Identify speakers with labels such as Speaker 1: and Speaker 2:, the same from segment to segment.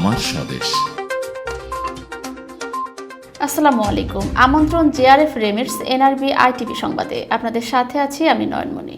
Speaker 1: আমার স্বদেশ।
Speaker 2: আসসালামু আলাইকুম। আমন্ত্রণ জেআরএফ রেমিটস এনআরবি আইটিভি সংবাদে। আপনাদের সাথে আছি আমি নয়নমণি।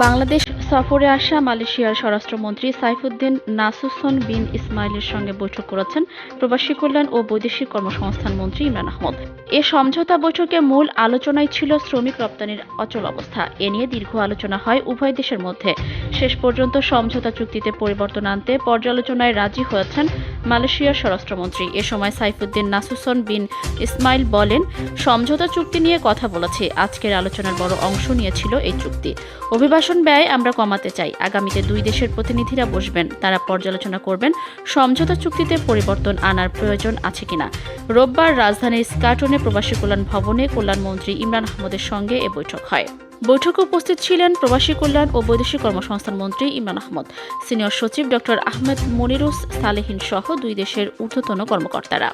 Speaker 2: বাংলাদেশ সফরে আসা মালয়েশিয়ার স্বরাষ্ট্রমন্ত্রী সাইফুদ্দিন নাসুসন বিন ইসমাইলের সঙ্গে বৈঠক করেছেন প্রবাসী কল্যাণ ও বৈদেশিক কর্মসংস্থান মন্ত্রী ইমরান আহমদ। এ সমঝোতা বৈঠকে মূল আলোচনায় ছিল শ্রমিক রপ্তানির অচল অবস্থা। এ নিয়ে দীর্ঘ আলোচনা হয় উভয় দেশের মধ্যে। শেষ পর্যন্ত সমঝোতা চুক্তিতে পরিবর্তন আনতে পর্যালোচনায় রাজি হয়েছেন মালয়েশিয়ার স্বরাষ্ট্রমন্ত্রী। এ সময় সাইফুদ্দিন নাসুসন বিন ইসমাইল বলেন, সমঝোতা চুক্তি নিয়ে কথা বলেছি। আজকের আলোচনার বড় অংশ নিয়েছিল এই চুক্তি। অভিবাসন ব্যয় আমরা কমাতে চাই। আগামীতে দুই দেশের প্রতিনিধিরা বসবেন, তারা পর্যালোচনা করবেন সমঝোতা চুক্তিতে পরিবর্তন আনার প্রয়োজন আছে কিনা। রোববার রাজধানীর স্কাটনে প্রবাসী কল্যাণ ভবনে কল্যাণমন্ত্রী ইমরান আহমদের সঙ্গে এ বৈঠক হয়। বৈঠকে উপস্থিত ছিলেন প্রবাসী কল্যাণ ও বৈদেশিক কর্মসংস্থান মন্ত্রী ইমরান আহমদ, সিনিয়র সচিব ডক্টর আহমেদ মনিরুস সালেহীন সহ দুই দেশের ঊর্ধ্বতন কর্মকর্তারা।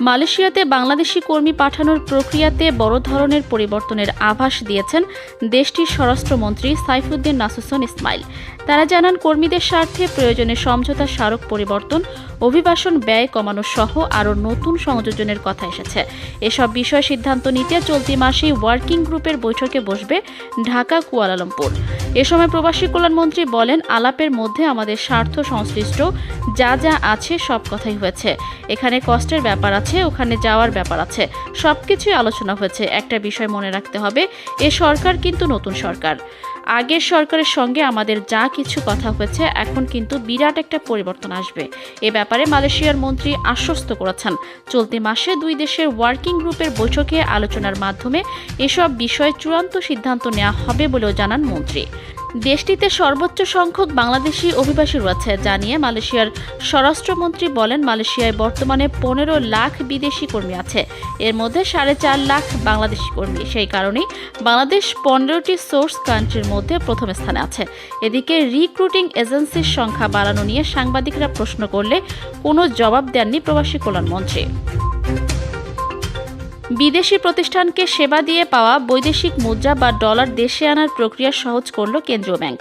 Speaker 2: মালয়েশিয়াতে বাংলাদেশি কর্মী পাঠানোর প্রক্রিয়াতে বড় ধরনের পরিবর্তনের আভাস দিয়েছেন দেশটির স্বরাষ্ট্রমন্ত্রী সাইফুদ্দিন নাসুসন ইসমাইল। তারা জানান, কর্মীদের স্বার্থে প্রয়োজনে সমঝোতা স্মারক পরিবর্তন, অভিবাসন ব্যয় কমানো সহ আরও নতুন সংযোজনের কথা এসেছে। এসব বিষয়ে সিদ্ধান্ত নিতে চলতি মাসেই ওয়ার্কিং গ্রুপের বৈঠকে বসবে ঢাকা কুয়ালালামপুর। এ সময় প্রবাসী কল্যাণমন্ত্রী বলেন, আলাপের মধ্যে আমাদের স্বার্থ সংশ্লিষ্ট যা যা আছে সব কথাই হয়েছে। এখানে কষ্টের ব্যাপার আছে, ওখানে যাওয়ার ব্যাপার আছে, সবকিছুই আলোচনা হয়েছে। একটা বিষয় মনে রাখতে হবে, এ সরকার কিন্তু নতুন সরকার। আগের সরকারের সঙ্গে আমাদের যা কিছু কথা হয়েছে, এখন কিন্তু বিরাট একটা পরিবর্তন আসবে। এ ব্যাপারে মালয়েশিয়ার মন্ত্রী আশ্বস্ত করেছেন। চলতি মাসে দুই দেশের ওয়ার্কিং গ্রুপের বৈঠকে আলোচনার মাধ্যমে এসব বিষয়ে চূড়ান্ত সিদ্ধান্ত নেওয়া হবে বলেও জানান মন্ত্রী। দেশটিতে সর্বোচ্চ সংখ্যক বাংলাদেশি অভিবাসী রয়েছে, যা নিয়ে মালয়েশিয়ার স্বরাষ্ট্রমন্ত্রী বলেন, মালয়েশিয়ায় বর্তমানে 15 লাখ বিদেশি কর্মী আছে, এর মধ্যে 4.5 লাখ বাংলাদেশি কর্মী। সেই কারণেই বাংলাদেশ 15টি সোর্স কান্ট্রির মধ্যে প্রথম স্থানে আছে। এদিকে রিক্রুটিং এজেন্সির সংখ্যা বাড়ানো নিয়ে সাংবাদিকরা প্রশ্ন করলে কোনো জবাব দেননি প্রবাসী কল্যাণমন্ত্রী। বিদেশি প্রতিষ্ঠানকে সেবা দিয়ে পাওয়া বৈদেশিক মুদ্রা বা ডলার দেশে আনার প্রক্রিয়া সহজ করল কেন্দ্রীয় ব্যাংক।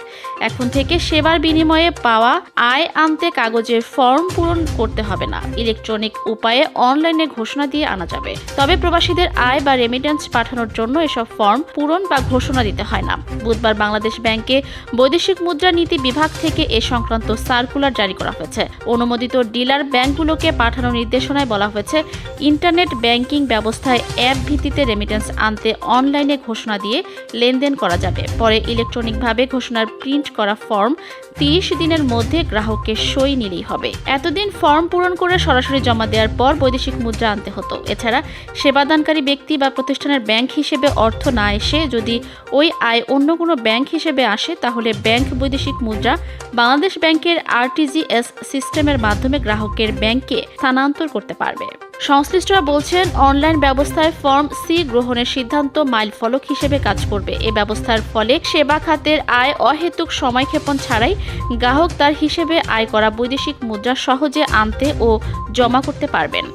Speaker 2: এখন থেকে সেবার বিনিময়ে পাওয়া আয় আনতে কাগজের ফর্ম পূরণ করতে হবে না, ইলেকট্রনিক উপায়ে অনলাইনে ঘোষণা দিয়ে আনা যাবে। তবে প্রবাসীদের আয় বা রেমিটেন্স পাঠানোর জন্য এসব ফর্ম পূরণ বা ঘোষণা দিতে হয় না। বুধবার বাংলাদেশ ব্যাংকে বৈদেশিক মুদ্রা নীতি বিভাগ থেকে এ সংক্রান্ত সার্কুলার জারি করা হয়েছে। অনুমোদিত ডিলার ব্যাংকগুলোকে পাঠানোর নির্দেশনায় বলা হয়েছে, ইন্টারনেট ব্যাংকিং ব্যবস্থায় অ্যাপ ভিত্তিতে রেমিটেন্স আনতে অনলাইনে ঘোষণা দিয়ে লেনদেন করা যাবে। পরে ইলেকট্রনিকভাবে ঘোষণার প্রিন্ট করা ফর্ম 30 দিনের মধ্যে গ্রাহককে সই নিলেই হবে। এতদিন ফর্ম পূরণ করে সরাসরি জমা দেওয়ার পর বৈদেশিক মুদ্রা আনতে হতো। এছাড়া সেবাদানকারী ব্যক্তি বা প্রতিষ্ঠানের ব্যাংক হিসেবে অর্থ না এসে যদি ওই আয় অন্য কোনো ব্যাংক হিসেবে আসে, তাহলে ব্যাংক বৈদেশিক মুদ্রা বাংলাদেশ ব্যাংকের আরটিজিএস সিস্টেমের মাধ্যমে গ্রাহকের ব্যাংকে স্থানান্তর করতে পারবে। সংশ্লিষ্টরা বলছেন, অনলাইন ব্যবস্থায় ফর্ম সি গ্রহণের সিদ্ধান্ত মাইলফলক হিসেবে কাজ করবে। এ ব্যবস্থার ফলে সেবা খাতের আয় অহেতুক সময়ক্ষেপণ ছাড়াই গ্রাহক তার হিসেবে আয় করা বৈদেশিক মুদ্রা সহজে আনতে ও জমা করতে পারবেন।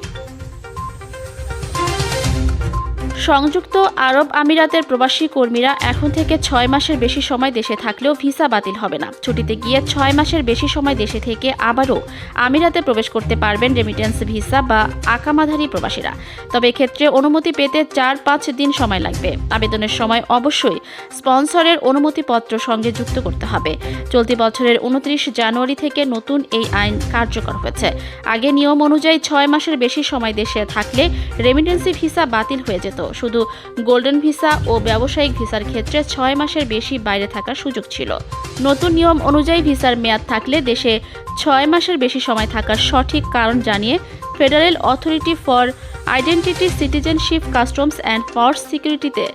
Speaker 2: সংযুক্ত আরব আমিরাতের প্রবাসী কর্মীরা এখন থেকে 6 মাসের বেশি সময় দেশে থাকলেও ভিসা বাতিল হবে না। ছুটিতে গিয়ে 6 মাসের বেশি সময় দেশে থেকে আবারও আমিরাতে প্রবেশ করতে পারবেন রেমিটেন্স ভিসা বা আকামাধারী প্রবাসীরা। তবে এক্ষেত্রে অনুমতি পেতে 4-5 দিন সময় লাগবে। আবেদনের সময় অবশ্যই স্পন্সরের অনুমতিপত্র সঙ্গে যুক্ত করতে হবে। চলতি বছরের 29 জানুয়ারি থেকে নতুন এই আইন কার্যকর হয়েছে। আগে নিয়ম অনুযায়ী 6 মাসের বেশি সময় দেশে থাকলে রেমিটেন্সি ভিসা বাতিল হয়ে যেত। শুধু গোল্ডেন ভিসা ও ব্যবসায়িক ভিসার ক্ষেত্রে 6 মাসের বেশি বাইরে থাকার সুযোগ ছিল। নতুন নিয়ম অনুযায়ী ভিসার মেয়াদ থাকলে দেশে 6 মাসের বেশি সময় থাকার সঠিক কারণ জানিয়ে federal authority for identity, citizenship, customs and forest সিকিউরিটিতে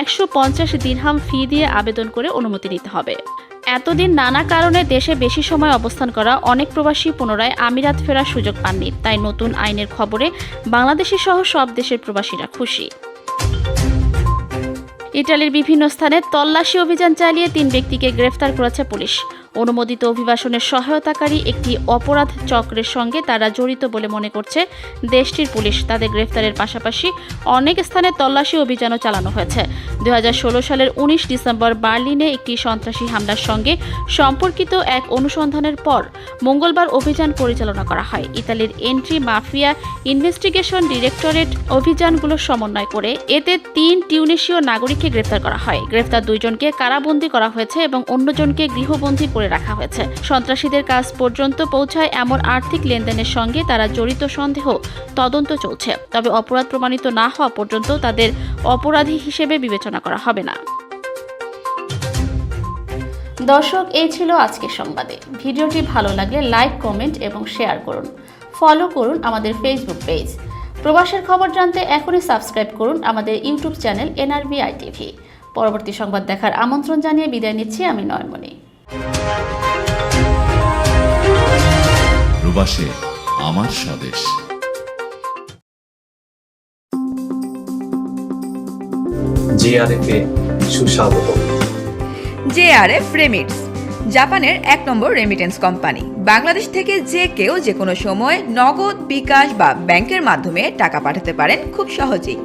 Speaker 2: 150 দিরহাম ফি দিয়ে আবেদন করে অনুমতি নিতে হবে। এতদিন নানা কারণে দেশে বেশি সময় অবস্থান করা অনেক প্রবাসী পুনরায় আমিরাত ফেরার সুযোগ পাননি। তাই নতুন আইনের খবরে বাংলাদেশি সহ সব দেশের প্রবাসীরা খুশি। ইটালির বিভিন্ন স্থানে তল্লাশি অভিযান চালিয়ে 3 ব্যক্তিকে গ্রেফতার করেছে পুলিশ। অনুমোদিত অভিবাসনের সহায়তাকারী একটি অপরাধ চক্রের সঙ্গে তারা জড়িত বলে মনে করছে দেশটির পুলিশ। তাদের গ্রেফতারের পাশাপাশি অনেক স্থানে তল্লাশি অভিযানও চালানো হয়েছে। 2016 সালের 19 ডিসেম্বর বার্লিনে একটি সন্ত্রাসী হামলার সঙ্গে সম্পর্কিত এক অনুসন্ধানের পর মঙ্গলবার অভিযান পরিচালনা করা হয়। ইতালির এন্ট্রি মাফিয়া ইনভেস্টিগেশন ডিরেক্টরেট অভিযানগুলো সমন্বয় করে এতে 3 টিউনিশীয় নাগরিককে গ্রেফতার করা হয়। গ্রেফতার 2 জনকে কারাবন্দী করা হয়েছে এবং অন্যজনকে গৃহবন্দী করে রাখা হয়েছে। সন্ত্রাসীদের কাছ পর্যন্ত পৌঁছায় এমন আর্থিক লেনদেনের সঙ্গে তারা জড়িত সন্দেহ তদন্ত চলছে। তবে অপরাধ প্রমাণিত না হওয়া পর্যন্ত তাদের অপরাধী হিসেবে বিবেচনা করা হবে না। দর্শক, এই ছিল আজকের সংবাদে। ভিডিওটি ভালো লাগলে লাইক, কমেন্ট এবং শেয়ার করুন। ফলো করুন আমাদের ফেসবুক পেজ। প্রবাসের খবর জানতে এখনই সাবস্ক্রাইব করুন আমাদের ইউটিউব চ্যানেল NRBI TV। পরবর্তী সংবাদ দেখার আমন্ত্রণ জানিয়ে বিদায় নিচ্ছি আমি নয়নমণি।
Speaker 1: প্রবাসে আমার স্বদেশ।
Speaker 3: JRF এ সুস্বাগত।
Speaker 4: JRF রেমিটস, জাপানের 1 নম্বর রেমিটেন্স কোম্পানি। বাংলাদেশ থেকে যে কেউ যে কোনো সময় নগদ, বিকাশ বা ব্যাংকের মাধ্যমে টাকা পাঠাতে পারেন খুব সহজেই।